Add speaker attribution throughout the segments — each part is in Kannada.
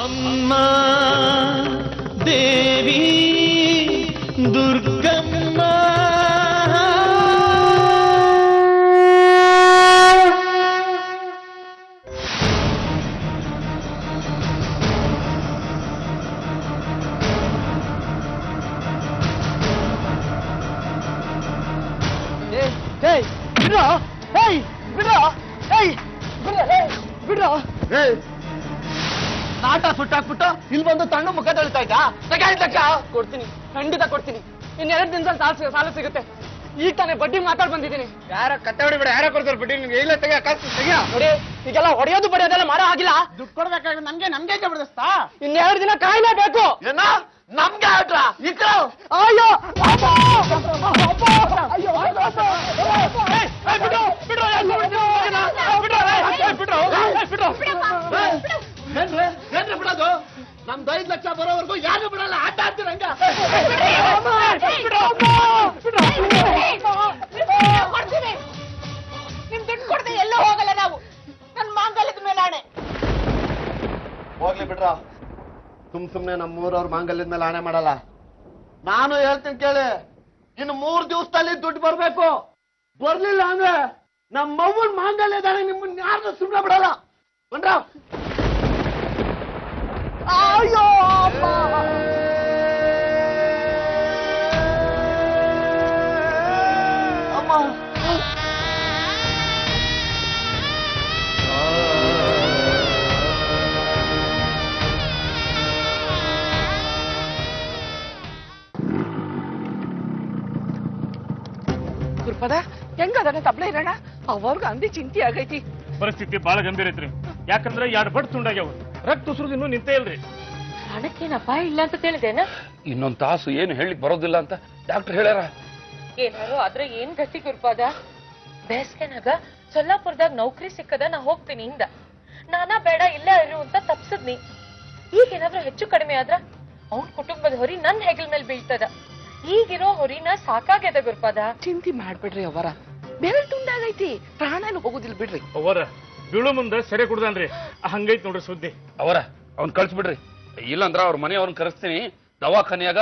Speaker 1: ಅಮ್ಮ ದೇವಿ ದುರ್ಗಮ್ಮ
Speaker 2: ನಾಟ ಸುಟ್ಟಾಕ್ಬಿಟ್ಟು ಇಲ್ಲಿ ಬಂದು ತಣ್ಣು ಮುಖ ತೊಳಿತಾ ಇದ್ದ. ಕೊಡ್ತೀನಿ, ಖಂಡಿತ ಕೊಡ್ತೀನಿ. ಇನ್ನೆರಡು ದಿನದಲ್ಲಿ ಸಾಲ ಸಿಗುತ್ತೆ. ಈಗ ತಾನೇ ಬಡ್ಡಿ ಮಾತಾಡ್ ಬಂದಿದ್ದೀನಿ. ಯಾರ ಕತ್ತೆ ಹೊಡಿಬೇಡ, ಯಾರ ಕೊಡ್ತಾರೆ ಬಡ್ಡಿ ನಿಮ್ಗೆ? ಇಲ್ಲ ತೆಗಿಯ, ಕಾಸು ತೆಗಿಯ. ನೋಡಿ, ಈಗೆಲ್ಲ ಹೊಡೆಯೋದು ಬಡಿಯೋದೆಲ್ಲ ಮಾಡ ಆಗಿಲ್ಲ. ದುಡ್ಡು ಕೊಡ್ಬೇಕಾದ್ರೆ ನಮ್ಗೆ ಜಬರ್ದಸ್ತಾ? ಇನ್ನೆರಡು ದಿನ ಕಾಯ್ಲೇಬೇಕು. ಏನ ನಮ್ಗೆ ಆಟ್ರ ಇಕ್ರ? ಅಯ್ಯೋ ಏನ್ರಿ ಬಿಡೋದು? ನಮ್ದು 5 ಲಕ್ಷ ಬರೋವರೆಗೂ ಯಾರು ಬಿಡಲ್ಲ. ಆಟ ಆಡ್ತೀರಂಗ.
Speaker 3: ನಿಮ್ ದುಡ್ಡು ಕೊಡ್ತೀವಿ, ಎಲ್ಲೂ ಹೋಗಲ್ಲ ನಾವು. ನನ್ ಮಾಂಗಲ್ಯದ ಮೇಲೆ ಆಣೆ.
Speaker 2: ಹೋಗ್ಲಿ ಬಿಡ್ರ, ಸುಮ್ನೆ ನಮ್ಮೂರವ್ರ ಮಾಂಗಲ್ಯದ ಮೇಲೆ ಆಣೆ ಮಾಡಲ್ಲ. ನಾನು ಹೇಳ್ತೀನಿ ಕೇಳಿ, ಇನ್ನು 3 ದಿವಸದಲ್ಲಿ ದುಡ್ಡು ಬರ್ಬೇಕು. ಬರ್ಲಿಲ್ಲ ಅಂದ್ರೆ ನಮ್ಮ ಮಗುನ್ ಮಾಂಗಲ್ಯದಾನೆ ನಿಮ್ಮನ್ನ ಯಾರನ್ನ ಸುಮ್ನೆ ಬಿಡಲ್ಲ. ಬಂದ್ರ ಅಯ್ಯೋ ಅಮ್ಮ.
Speaker 3: ಗುರುಪದ ಹೆಂಗದಾನೆ ತಬ್ಲ ಇರೋಣ? ಅವ್ರಿಗ ಅಂದಿ ಚಿಂತೆ ಆಗೈತಿ.
Speaker 4: ಪರಿಸ್ಥಿತಿ ಬಹಳ ಗಂಭೀರ ಐತ್ರಿ. ಯಾಕಂದ್ರೆ 2 ಬಟ್ ತುಂಡಾಗ್ಯಾವ, ರಕ್ತ ಉಸುರುದು ಇನ್ನೂ ನಿಂತೇ ಇಲ್ರಿ.
Speaker 3: ಹಣಕ್ಕೇನಪ್ಪ ಇಲ್ಲ ಅಂತ ತಿಳಿದೇನ?
Speaker 5: ಇನ್ನೊಂದ್ ತಾಸು ಏನು ಹೇಳಿಕ್ ಬರೋದಿಲ್ಲ ಅಂತ ಡಾಕ್ಟರ್ ಹೇಳ್ಯಾರ.
Speaker 3: ಏನಾರು ಆದ್ರೆ ಏನ್ ಗತಿ ಗುರುಪಾದ? ಬೇಸ್ಗೆನಾಗ ಸೊಲ್ಲಾಪುರದಾಗ ನೌಕರಿ ಸಿಕ್ಕದ, ನಾ ಹೋಗ್ತೀನಿ ಇಂದ. ನಾನಾ ಬೇಡ ಇಲ್ಲ ಇರು ಅಂತ ತಪ್ಸದ್ನಿ. ಈಗೇನಾದ್ರೂ ಹೆಚ್ಚು ಕಡಿಮೆ ಆದ್ರ ಅವನ್ ಕುಟುಂಬದ ಹೊರಿ ನನ್ ಹೆಗಲ್ ಮೇಲೆ ಬೀಳ್ತದ. ಈಗಿರೋ ಹೊರಿನ ಸಾಕಾಗ್ಯದ ಗುರುಪಾದ. ಚಿಂತೆ ಮಾಡ್ಬಿಡ್ರಿ ಅವರ, ಬೆರಳು ತುಂಡಾಗೈತಿ, ಪ್ರಾಣನು ಹೋಗುದಿಲ್ಲ ಬಿಡ್ರಿ.
Speaker 4: ಅವರ ಬೀಳು ಮುಂದೆ ಸೆರೆ ಕುಡ್ದಾನ್ರಿ, ಹಂಗೈತ್ ನೋಡ್ರಿ ಸುದ್ದಿ.
Speaker 5: ಅವ್ನ್ ಕಳ್ಸ್ಬಿಡ್ರಿ, ಇಲ್ಲಂದ್ರ ಅವ್ರ ಮನೆಯವ್ರನ್ನ ಕರೆಸ್ತೀನಿ. ದವಾಖಾನೆಯಾಗ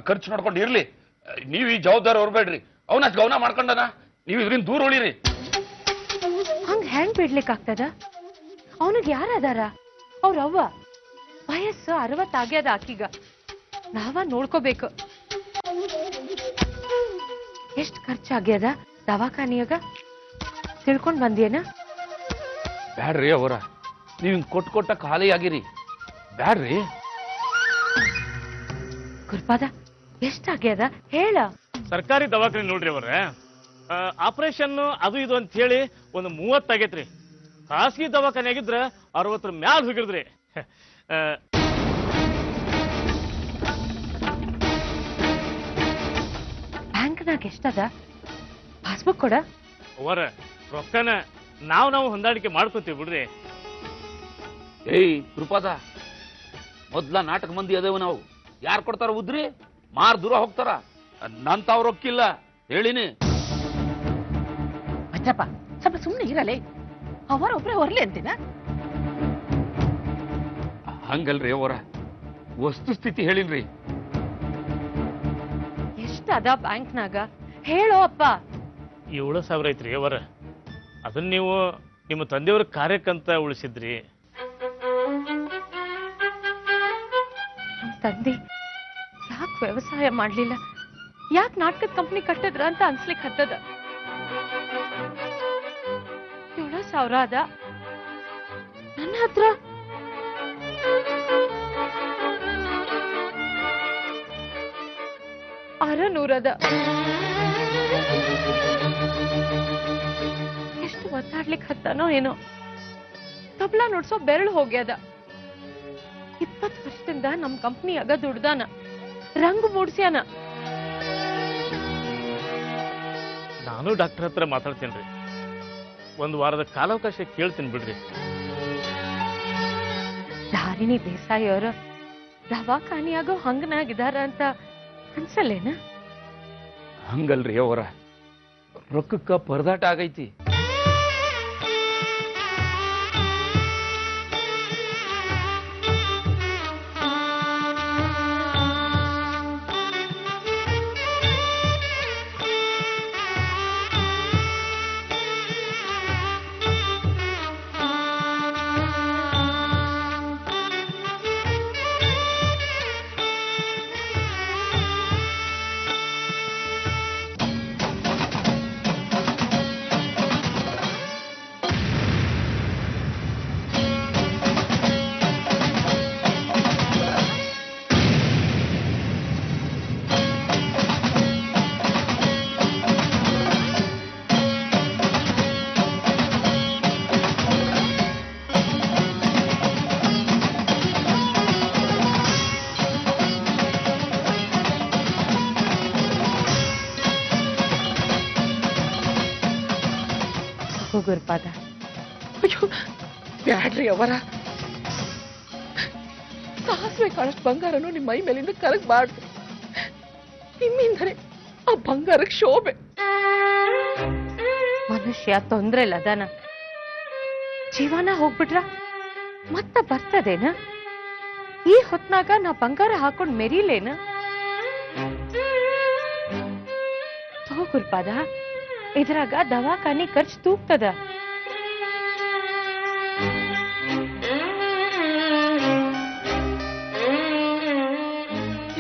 Speaker 5: ಖರ್ಚು ನೋಡ್ಕೊಂಡು ಇರ್ಲಿ. ನೀವ್ ಈ ಜವಾಬ್ದಾರಿ ಹೊರಬೇಡ್ರಿ. ಅವನ ಗಮನ ಮಾಡ್ಕೊಂಡನ, ನೀವ್ ಇದ್ರಿಂದ ದೂರ ಉಳಿರಿ.
Speaker 6: ಹಂಗ ಹೆಂಗ್ ಬಿಡ್ಲಿಕ್ ಆಗ್ತದ? ಅವನಿಗೆ ಯಾರದಾರ? ಅವ್ರ ಅವ್ವ ವಯಸ್ಸು 60 ಆಗ್ಯದ. ಆಕಿಗ ನಾವ ನೋಡ್ಕೋಬೇಕು. ಎಷ್ಟ್ ಖರ್ಚಾಗ್ಯದ ದವಾಖಾನಿಯಾಗ ತಿಳ್ಕೊಂಡ್ ಬಂದೇನ?
Speaker 5: ಬ್ಯಾಡ್ರಿ ಅವರ, ನೀವ್ ಕೊಟ್ಟ ಖಾಲಿ ಆಗಿರಿ. ಬ್ಯಾಡ್ರಿ.
Speaker 6: ಗುರುಪಾದ ಎಷ್ಟಾಗ್ಯದ ಹೇಳ.
Speaker 4: ಸರ್ಕಾರಿ ದವಾಖಾನೆ ನೋಡ್ರಿ ಅವರ, ಆಪರೇಷನ್ ಅದು ಇದು ಅಂತ ಹೇಳಿ ಒಂದು 30 ಆಗೈತ್ರಿ. ಖಾಸಗಿ ದವಾಖಾನೆ ಆಗಿದ್ರ 60 ಮ್ಯಾಲ ಹೋಗಿರ್ದ್ರಿ.
Speaker 6: ಬ್ಯಾಂಕ್ನಾಗ ಎಷ್ಟದ? ಪಾಸ್ಬುಕ್ ಕೊಡ.
Speaker 4: ಅವರ ರೊಕ್ಕನ ನಾವು ಹೊಂದಾಣಿಕೆ ಮಾಡ್ಕೊತೀವಿ ಬಿಡ್ರಿ.
Speaker 5: ಏಯ್ ಕೃಪಾದ, ಮೊದ್ಲ ನಾಟಕ ಮಂದಿ ಅದೇವು ನಾವು. ಯಾರು ಕೊಡ್ತಾರ ಉದ್ರಿ? ಮಾರ್ ದೂರ ಹೋಗ್ತಾರ. ನಂತಾವ್ ರೊಕ್ಕಿಲ್ಲ ಹೇಳಿನಿ.
Speaker 3: ಅಜ್ಜಪ್ಪ ಸ್ವಲ್ಪ ಸುಮ್ನೆ ಇರಲೇ, ಅವರೊಬ್ರೆ ಹೊರ್ಲಿ ಅಂತೀನ?
Speaker 5: ಹಂಗಲ್ರಿ ಅವರ, ವಸ್ತು ಸ್ಥಿತಿ ಹೇಳಿನ್ರಿ.
Speaker 6: ಎಷ್ಟದ ಬ್ಯಾಂಕ್ನಾಗ ಹೇಳೋ ಅಪ್ಪ.
Speaker 4: 7,000 ಐತ್ರಿ ಅವರ. ಅದನ್ನ ನೀವು ನಿಮ್ಮ ತಂದೆಯವ್ರ ಕಾರ್ಯಕ್ಕಂತ ಉಳಿಸಿದ್ರಿ.
Speaker 6: ನಮ್ ತಂದೆ ಯಾಕೆ ವ್ಯವಸಾಯ ಮಾಡ್ಲಿಲ್ಲ, ಯಾಕೆ ನಾಟಕದ ಕಂಪ್ನಿ ಕಟ್ಟಿದ್ರ ಅಂತ ಅನ್ಸ್ಲಿಕ್ ಹತ್ತದ. 7,000 ಅದ ನನ್ನ ಹತ್ರ. ಅರನೂರದ. ಎಷ್ಟು ಒತ್ತಾಡ್ಲಿಕ್ ಹತ್ತಾನೋ ಏನೋ. ತಬ್ಲಾ ನೋಡ್ಸೋ ಬೆರಳು ಹೋಗ್ಯದ. 20 ವರ್ಷದಿಂದ ನಮ್ ಕಂಪ್ನಿಯಾಗ ದುಡ್ದಾನ, ರಂಗು ಮೂಡ್ಸ್ಯಾನ.
Speaker 4: ನಾನು ಡಾಕ್ಟರ್ ಹತ್ರ ಮಾತಾಡ್ತೇನ್ರಿ. 1 ವಾರದ ಕಾಲಾವಕಾಶ ಕೇಳ್ತೀನಿ ಬಿಡ್ರಿ.
Speaker 6: ಧಾರಿಣಿ ದೇಸಾಯಿ ಅವ್ರ ದವಾಖಾನಿಯಾಗ ಹಂಗನಾಗಿದಾರ ಅಂತ ಅನ್ಸಲ್ಲೇನ?
Speaker 5: ಹಂಗಲ್ರಿ ಅವರ, ರೊಕ್ಕಕ್ಕ ಪರದಾಟ ಆಗೈತಿ.
Speaker 6: ಗುರುಪಾದ.
Speaker 3: ಅಯ್ಯೋ ಬ್ಯಾಡ್ರಿ ಅವರ ಸಾಸಿವೆ ಕಾಳಷ್ಟು ಬಂಗಾರನು ನಿಮ್ಮ ಮೈ ಮೇಲಿಂದ ಕರಗಬಾರ್ದು. ನಿಮ್ಮಿಂದಲೇ ಆ ಬಂಗಾರಕ್ಕೆ ಶೋಭೆ.
Speaker 6: ಮನುಷ್ಯ ತೊಂದ್ರೆ ಇಲ್ಲ ಅದಾನ, ಜೀವನ ಹೋಗ್ಬಿಟ್ರ ಮತ್ತ ಬರ್ತದೇನ? ಈ ಹೊತ್ನಾಗ ನಾ ಬಂಗಾರ ಹಾಕೊಂಡ್ ಮೆರಿಲೇನ? ಗುರುಪಾದ, ಇದ್ರಾಗ ದವಾಖಾನಿ ಖರ್ಚು ತೂಗ್ತದ.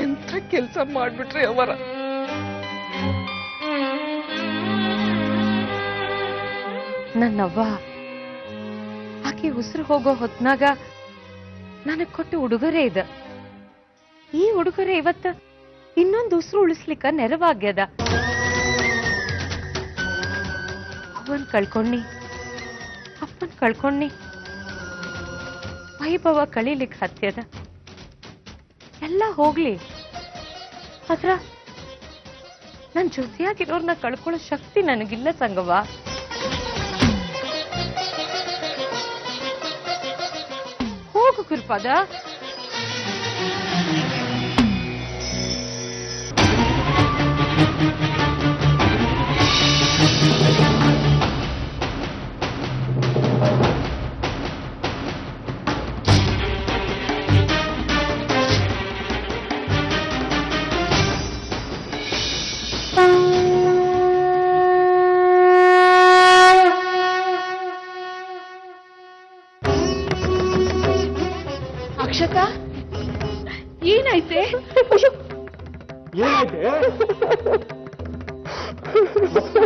Speaker 3: ಎಂತ ಕೆಲ್ಸ ಮಾಡ್ಬಿಟ್ರಿ ಅವರ.
Speaker 6: ನನ್ನವ್ವ ಆಕೆ ಉಸಿರು ಹೋಗೋ ಹೊತ್ನಾಗ ನನಗ್ ಕೊಟ್ಟು ಉಡುಗೊರೆ ಇದ. ಈ ಉಡುಗೊರೆ ಇವತ್ತ ಇನ್ನೊಂದು ಉಸಿರು ಉಳಿಸ್ಲಿಕ್ಕ ನೆರವಾಗ್ಯದ. ಅವ್ವನ್ ಕಳ್ಕೊಂಡಿ, ಅಪ್ಪನ್ ಕಳ್ಕೊಂಡಿ, ವೈಭವ ಕಳೀಲಿಕ್ ಹತ್ಯದ. ಎಲ್ಲ ಹೋಗ್ಲಿ, ಆದ್ರ ನನ್ ಜೊತೆಯಾಗಿರೋರ್ನ ಕಳ್ಕೊಳ್ಳೋ ಶಕ್ತಿ ನನಗಿಲ್ಲ ಸಂಗವ್ವ. ಹೋಗು ಗುರುಪಾದ.
Speaker 3: ಅಕ್ಷತಾ ಏನಾಯ್ತೆ?
Speaker 1: ಏನಾಯ್ತೆ?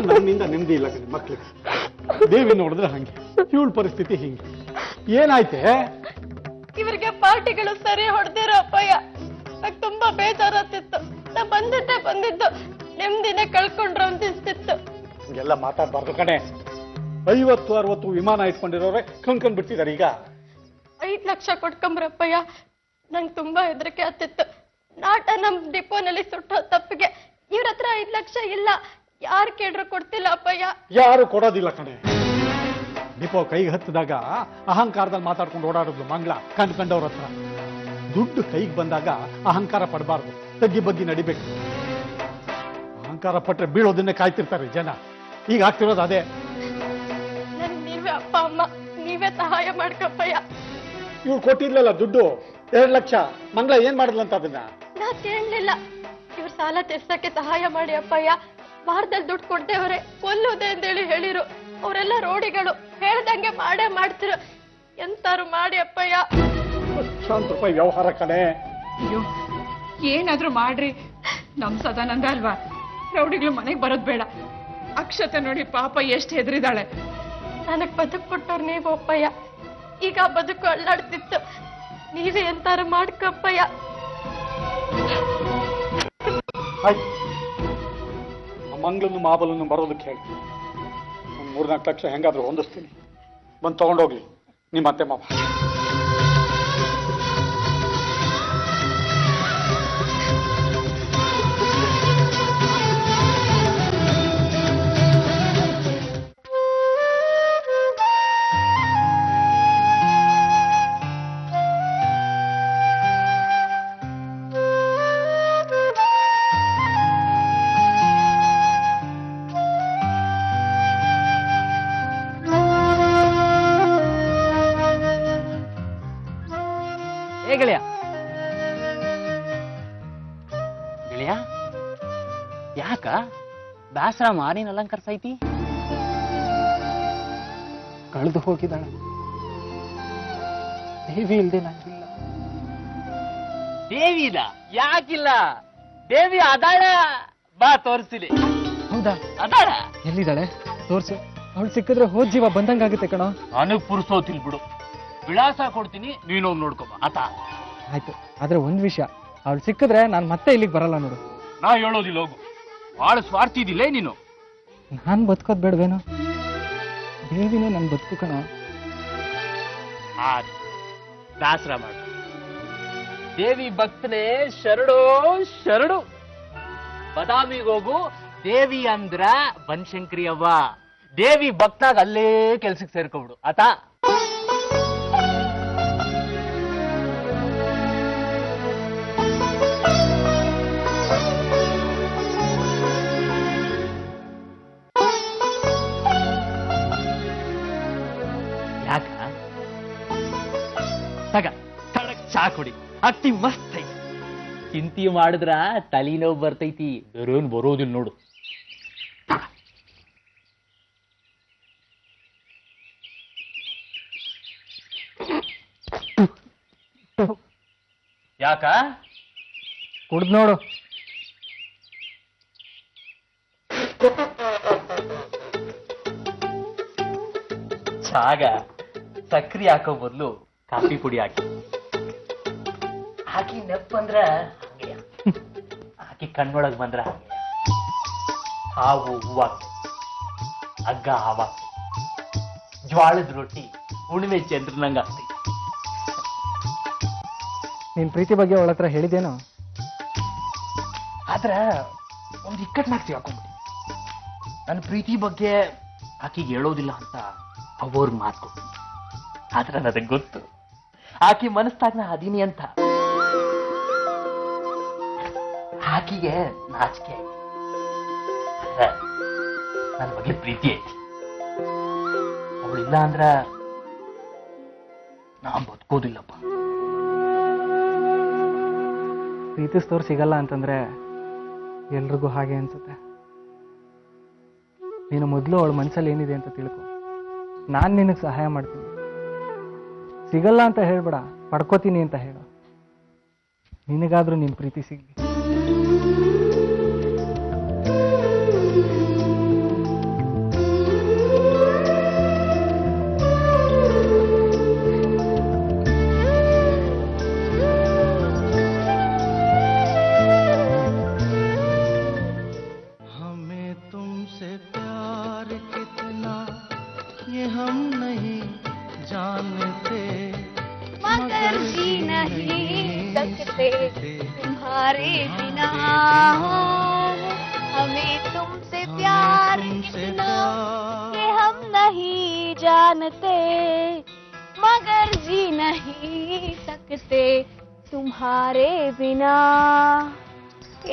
Speaker 1: ನನ್ನಿಂದ ನೆಮ್ಮದಿ ಇಲ್ಲ ಮಕ್ಳಿಗೆ. ದೇವಿ ನೋಡಿದ್ರೆ ಹಂಗೆ, ಇವಳ ಪರಿಸ್ಥಿತಿ ಹಿಂಗೆ. ಏನಾಯ್ತೆ?
Speaker 6: ಇವರಿಗೆ ಪಾರ್ಟಿಗಳು ಸರಿ ಹೊಡೆದಿರೋ ಅಪ್ಪಯ್ಯ. ನಂಗೆ ತುಂಬಾ ಬೇಜಾರಾಗ್ತಿತ್ತು. ನಾ ಬಂದಿದ್ದು ನೆಮ್ಮದಿನೇ ಕಳ್ಕೊಂಡ್ರು ಅಂತಿಸ್ತಿತ್ತು.
Speaker 1: ಹಿಂಗೆಲ್ಲ ಮಾತಾಡ್ಬಾರ್ದು ಕಣೆ. 50-60 ವಿಮಾನ ಇಟ್ಕೊಂಡಿರೋರೆ ಕಣ್ಕೊಂಡ್ ಬಿಡ್ತಿದಾರೆ ಈಗ.
Speaker 6: 5 ಲಕ್ಷ ಕೊಟ್ಕೊಂಬ್ರಪ್ಪಯ್ಯ. ನಂಗೆ ತುಂಬಾ ಹೆದರಿಕೆ ಆಗ್ತಿತ್ತು. ನಾಟ ನಮ್ ಡಿಪೋನಲ್ಲಿ ಸುಟ್ಟೋ ತಪ್ಪಿಗೆ ಇವ್ರ ಹತ್ರ 5 ಲಕ್ಷ ಇಲ್ಲ. ಯಾರು ಕೇಳ್ರು ಕೊಡ್ತಿಲ್ಲ ಅಪ್ಪಯ್ಯ.
Speaker 1: ಯಾರು ಕೊಡೋದಿಲ್ಲ ಕಣೆ. ಡಿಪೋ ಕೈಗೆ ಹತ್ತಿದಾಗ ಅಹಂಕಾರದಲ್ಲಿ ಮಾತಾಡ್ಕೊಂಡು ಓಡಾಡೋದು ಮಂಗ್ಲ ಕಂಡ್ಕೊಂಡವ್ರ ಹತ್ರ. ದುಡ್ಡು ಕೈಗೆ ಬಂದಾಗ ಅಹಂಕಾರ ಪಡಬಾರ್ದು, ತಗ್ಗಿ ಬಗ್ಗಿ ನಡಿಬೇಕು. ಅಹಂಕಾರ ಪಟ್ರೆ ಬೀಳೋದನ್ನೇ ಕಾಯ್ತಿರ್ತಾರೆ ಜನ. ಈಗ ಆಗ್ತಿರೋದು ಅದೇ.
Speaker 6: ನನ್ ನೀವೇ ಅಪ್ಪ ಅಮ್ಮ, ನೀವೇ ಸಹಾಯ ಮಾಡ್ಕಪ್ಪಯ್ಯ.
Speaker 1: ಇವ್ರು ಕೊಟ್ಟಿದ್ಲಲ್ಲ ದುಡ್ಡು 2 ಲಕ್ಷ, ಮಂಗ್ಲ ಏನ್ ಮಾಡಿದ್ಲಂತ ಅದನ್ನ?
Speaker 6: ನಾ ಕೇಳಲಿಲ್ಲ. ಇವ್ರ ಸಾಲ ತೀರ್ಸಕ್ಕೆ ಸಹಾಯ ಮಾಡಿ ಅಪ್ಪಯ್ಯ. ವಾರದಲ್ಲಿ ದುಡ್ಡು ಕೊಡ್ತೇವ್ರೆ, ಕೊಲ್ಲುವುದೇ ಅಂತೇಳಿ ಹೇಳಿರು. ಅವರೆಲ್ಲ ರೋಡಿಗಳು, ಹೇಳ್ದಂಗೆ ಮಾಡೇ ಮಾಡ್ತಿರು. ಎಂತಾರು ಮಾಡಿ ಅಪ್ಪಯ್ಯ.
Speaker 1: ₹1,000 ವ್ಯವಹಾರ ಕಣೆ.
Speaker 3: ಅಯ್ಯೋ ಏನಾದ್ರೂ ಮಾಡ್ರಿ. ನಮ್ ಸದಾನಂದ ಅಲ್ವಾ, ರೌಡಿಗಳು ಮನೆಗ್ ಬರೋದ್ ಬೇಡ. ಅಕ್ಷತೆ ನೋಡಿ ಪಾಪ ಎಷ್ಟು ಹೆದರಿದಾಳೆ.
Speaker 6: ನನಗ್ ಬದುಕು ಕೊಟ್ಟವ್ರು ನೀವು ಅಪ್ಪಯ್ಯ. ಈಗ ಬದುಕು ಅಳ್ಳಾಡ್ತಿತ್ತು. ನೀವೇ ಎಂತಾರು ಮಾಡ್ಕಪ್ಪಯ್ಯ.
Speaker 1: ಆಯ್ತು, ಮಂಗ್ಲನ್ನು ಮಾಬಲನ್ನು ಬರೋದಕ್ಕೆ ಹೇಳಿ. ಒಂದು 3-4 ಲಕ್ಷ ಹೆಂಗಾದ್ರೂ ಹೊಂದಿಸ್ತೀನಿ. ಬಂದು ತಗೊಂಡೋಗ್ಲಿ ನಿಮ್ಮ ಅತ್ತೆ ಮಾವ.
Speaker 2: ಗೆಳೆಯ ಗೆಳೆಯ, ಯಾಕ ಬ್ಯಾಸರ ಮಾರಿನ ಅಲಂಕಾರ ಸೈತಿ? ಕಳೆದು ಹೋಗಿದ್ದಾಳೆ ದೇವಿ, ಇಲ್ದೆ ನಂಗಿಲ್ಲ. ದೇವಿದ ಯಾಕಿಲ್ಲ? ದೇವಿ ಅದಾಳ, ಬಾ ತೋರಿಸ್ತೀನಿ.
Speaker 7: ಹೌದಾ?
Speaker 2: ಅದಾಳ.
Speaker 7: ಎಲ್ಲಿದ್ದಾಳೆ? ತೋರ್ಸು. ಅವಳು ಸಿಕ್ಕಿದ್ರೆ ಹೋದ್ ಜೀವ ಬಂದಂಗಾಗುತ್ತೆ ಕಣೋ.
Speaker 2: ನನಗ್ ಪುರ್ಸೋತಿಲ್ ಬಿಡು. ವಿಳಾಸ ಕೊಡ್ತೀನಿ, ನೀನೋಗ್ ನೋಡ್ಕೊಬ ಆತ.
Speaker 7: ಆಯ್ತು, ಆದ್ರೆ ಒಂದ್ ವಿಷಯ, ಅವಳು ಸಿಕ್ಕಿದ್ರೆ ನಾನ್ ಮತ್ತೆ ಇಲ್ಲಿಗೆ ಬರಲ್ಲ ನೋಡು.
Speaker 2: ನಾ ಹೇಳೋದಿಲ್ಲ, ಹೋಗು. ಬಹಳ ಸ್ವಾರ್ಥಿ ಇದಿಲ್ಲ ನೀನು.
Speaker 7: ನಾನ್ ಬದುಕೋದ್ ಬೇಡವೇನೋ? ದೇವಿನೇ ನನ್ ಬದುಕು ಕಣೋ.
Speaker 2: ದಾಸರ ಮಾಡು. ದೇವಿ ಭಕ್ತನೇ ಶರಣು ಶರಣು. ಬದಾಮಿಗೆ ಹೋಗು. ದೇವಿ ಅಂದ್ರ ಬನಶಂಕರಿ ಅವ್ವ, ದೇವಿ ಭಕ್ತಾಗ ಅಲ್ಲೇ ಕೆಲ್ಸಕ್ಕೆ ಸೇರ್ಕೊಬಿಡು ಆತಾ. ಯಾಕ ತಗ ತಡಕ್ ಚಾ ಕುಡಿ, ಅಟ್ಟಿ ಮಸ್ತ್ ಐತಿ. ಚಿಂತಿ ಮಾಡಿದ್ರ ತಲೆನೋವು ಬರ್ತೈತಿ, ಬೇರೇನ್ ಬರೋದಿಲ್ಲ ನೋಡು. ಯಾಕ
Speaker 7: ಕುಡ್ದು ನೋಡು.
Speaker 2: ಚಾಗ ಸಕ್ರಿ ಹಾಕೋ ಬದಲು ಕಾಫಿ ಪುಡಿ ಹಾಕಿ ನೆಪ್ ಬಂದ್ರ ಹಂಗೆ, ಹಾಕಿ ಕಣ್ಣೊಳಗ್ ಬಂದ್ರ ಹಂಗೆ. ಹಾವು ಹೂವ, ಹಗ್ಗ ಹಾವ, ಜ್ವಾಳದ ರೊಟ್ಟಿ ಉಣ್ಮೆ ಚಂದ್ರನಂಗ ಆಗ್ತೈತಿ.
Speaker 7: ನಿನ್ ಪ್ರೀತಿ ಬಗ್ಗೆ ಅವಳ ಹತ್ರ ಹೇಳಿದೇನೋ?
Speaker 2: ಆದ್ರ ಒಂದ್ ಇಕ್ಕಟ್ನಾಗ ಸಿಗಾಕೊಂಡ್ಬಿಡಿ. ನನ್ನ ಪ್ರೀತಿ ಬಗ್ಗೆ ಆಕಿಗೆ ಹೇಳೋದಿಲ್ಲ ಅಂತ ಅವ್ರಿಗೆ ಮಾತು ಕೊಟ್ಟು, ಆದ್ರ ನನಗೆ ಗೊತ್ತು ಆಕಿ ಮನಸ್ತಾಗ ನಾ ಅದೀನಿ ಅಂತ. ಆಕಿಗೆ ನಾಚಿಕೆ ಐತಿ, ಆದ್ರ ನನ್ನ ಬಗ್ಗೆ ಪ್ರೀತಿ ಐತಿ. ಅವಳಿಲ್ಲ ಅಂದ್ರ ನಾ ಬದುಕೋದಿಲ್ಲಪ್ಪ.
Speaker 7: ಪ್ರೀತಿಸ್ತವ್ರು ಸಿಗಲ್ಲ ಅಂತಂದ್ರೆ ಎಲ್ರಿಗೂ ಹಾಗೆ ಅನ್ಸುತ್ತೆ. ನೀನು ಮೊದಲು ಅವಳ ಮನಸ್ಸಲ್ಲಿ ಏನಿದೆ ಅಂತ ತಿಳ್ಕೊ, ನಾನು ನಿನಗೆ ಸಹಾಯ ಮಾಡ್ತೀನಿ. ಸಿಗಲ್ಲ ಅಂತ ಹೇಳ್ಬೇಡ, ಪಡ್ಕೋತೀನಿ ಅಂತ ಹೇಳು. ನಿನಗಾದ್ರೂ ನಿನ್ನ ಪ್ರೀತಿ ಸಿಗ್ಲಿ.
Speaker 6: मगर जी नहीं सकते तुम्हारे बिना, हमें तुमसे प्यार कितना ये हम नहीं जानते, मगर जी नहीं सकते तुम्हारे बिना.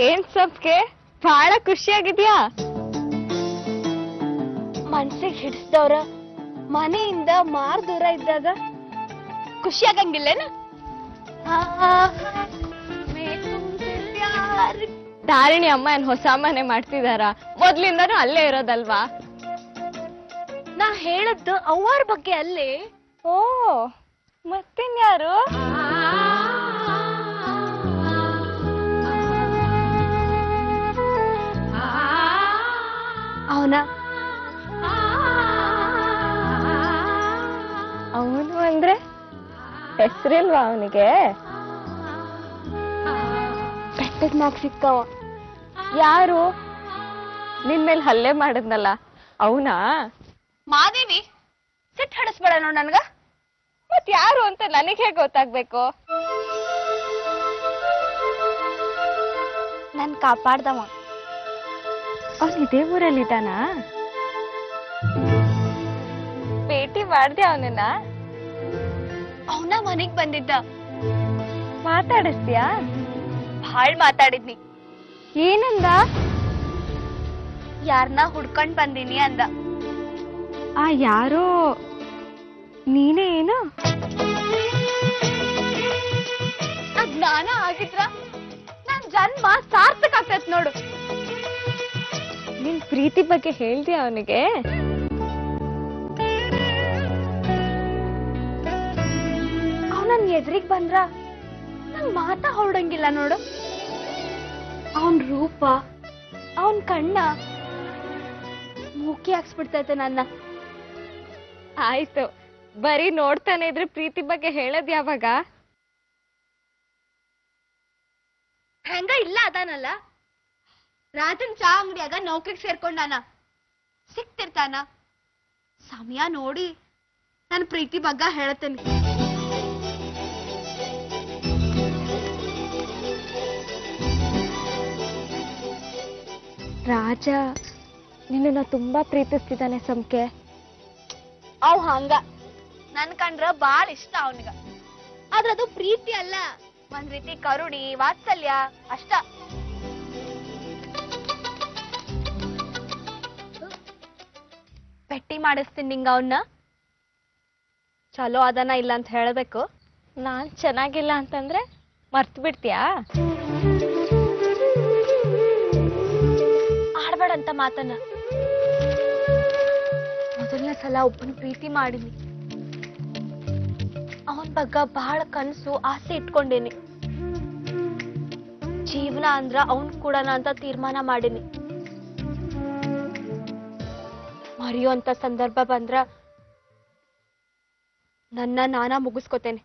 Speaker 6: ಏನ್ ಸಬ್ಗೆ ಬಹಳ ಖುಷಿಯಾಗಿದ್ಯಾ? ಮನ್ಸಿಗೆ ಹಿಡಿಸ್ದವ್ರ ಮನೆಯಿಂದ ಮಾರ್ ದೂರ ಇದ್ದಾಗ ಖುಷಿಯಾಗಂಗಿಲ್ಲೇನ? ಧಾರಿಣಿ ಅಮ್ಮ ಏನ್ ಹೊಸ ಮನೆ ಮಾಡ್ತಿದಾರ? ಮೊದ್ಲಿಂದಾನು ಅಲ್ಲೇ ಇರೋದಲ್ವಾ? ನಾ ಹೇಳದ್ದು ಅವ್ವಾರ ಬಗ್ಗೆ ಅಲ್ಲೇ. ಓ ಮತ್ತಿನ್ಯಾರು? ಅವನ ಅವನು ಅಂದ್ರೆ ಹೆಸರಿಲ್ವಾ ಅವನಿಗೆ? ಬೆಟ್ಟದ ಮ್ಯಾಗ ಸಿಕ್ಕವ. ಯಾರು? ನಿನ್ ಮೇಲೆ ಹಲ್ಲೆ ಮಾಡಿದ್ನಲ್ಲ ಅವನಾ? ಮಾದೇವಿ ಸಿಟ್ಟು ಹಡಿಸ್ಬೇಡ ನೋಡ್ ನನ್ಗ. ಮತ್ ಯಾರು ಅಂತ ನನಗೆ ಹೇಗೆ ಗೊತ್ತಾಗ್ಬೇಕು? ನನ್ ಕಾಪಾಡ್ದವ. ಅವ್ನು ಇದೇ ಊರಲ್ಲಿದ್ದಾನ? ಭೇಟಿ ಮಾಡ್ದೆ ಅವನನ್ನ? ಅವನ ಮನೆಗ್ ಬಂದಿದ್ದ. ಮಾತಾಡಿಸ್ತೀಯಾ? ಭಾಳ್ ಮಾತಾಡಿದ್ನಿ. ಏನಂದ? ಯಾರನ್ನ ಹುಡ್ಕೊಂಡ್ ಬಂದೀನಿ ಅಂದ. ಆ ಯಾರೋ ನೀನೇ ಏನು? ಅದ್ ನಾನ ಆಗಿದ್ರ ನನ್ ಜನ್ಮ ಸಾರ್ಥಕ ಆಗ್ತೈತ್ ನೋಡು. ನಿನ್ ಪ್ರೀತಿ ಬಗ್ಗೆ ಹೇಳ್ದಿ ಅವನಿಗೆ? ಅವನನ್ ಎದುರಿಗೆ ಬಂದ್ರ ನಂಗ್ ಮಾತಾ ಹೊರಡಂಗಿಲ್ಲ ನೋಡು. ಅವನ್ ರೂಪ, ಅವನ್ ಕಣ್ಣ ಮೂಕಿ ಹಾಕ್ಸ್ಬಿಡ್ತೈತೆ ನನ್ನ. ಆಯ್ತು, ಬರೀ ನೋಡ್ತಾನೆ ಇದ್ರೆ ಪ್ರೀತಿ ಬಗ್ಗೆ ಹೇಳದ್ ಯಾವಾಗ? ಹೆಂಗ ಇಲ್ಲ ಅದಾನಲ್ಲ, ರಾಜನ್ ಚಾ ಅಂಗಡಿಯಾಗ ನೌಕರಿಗೆ ಸೇರ್ಕೊಂಡಾನ. ಸಿಕ್ತಿರ್ತಾನ. ಸಮಯ ನೋಡಿ ನನ್ ಪ್ರೀತಿ ಬಗ್ಗೆ ಹೇಳತೇನೆ. ರಾಜ ನಿನ್ನ ತುಂಬಾ ಪ್ರೀತಿಸ್ತಿದ್ದಾನೆ ಸಂಕೆ. ಅವ್ ಹಂಗ ನನ್ ಕಂಡ್ರ ಬಾಳ ಇಷ್ಟ ಅವನಿಗ. ಆದ್ರ ಅದು ಪ್ರೀತಿ ಅಲ್ಲ, ಒಂದ್ ರೀತಿ ಕರುಣಿ ವಾತ್ಸಲ್ಯ ಅಷ್ಟ. ಭೇಟಿ ಮಾಡಿಸ್ತೀನಿ ನಿಂಗ ಅವನ್ನ. ಚಲೋ ಅದನ ಇಲ್ಲ ಅಂತ ಹೇಳ್ಬೇಕು. ನಾನ್ ಚೆನ್ನಾಗಿಲ್ಲ ಅಂತಂದ್ರೆ ಮರ್ತು ಬಿಡ್ತೀಯಾ? ಆಡ್ಬೇಡಂತ ಮಾತನ್ನ. ಮೊದಲನೇ ಸಲ ಒಬ್ಬನ ಪ್ರೀತಿ ಮಾಡಿನಿ. ಅವನ್ ಬಗ್ಗೆ ಬಹಳ ಕನಸು ಆಸೆ ಇಟ್ಕೊಂಡೇನಿ. ಜೀವನ ಅಂದ್ರ ಅವನ್ ಕೂಡನ ಅಂತ ತೀರ್ಮಾನ ಮಾಡೀನಿ. ಮರೆಯುವಂತ ಸಂದರ್ಭ ಬಂದ್ರ ನನ್ನ ನಾನ ಮುಗಿಸ್ಕೊತೇನೆ.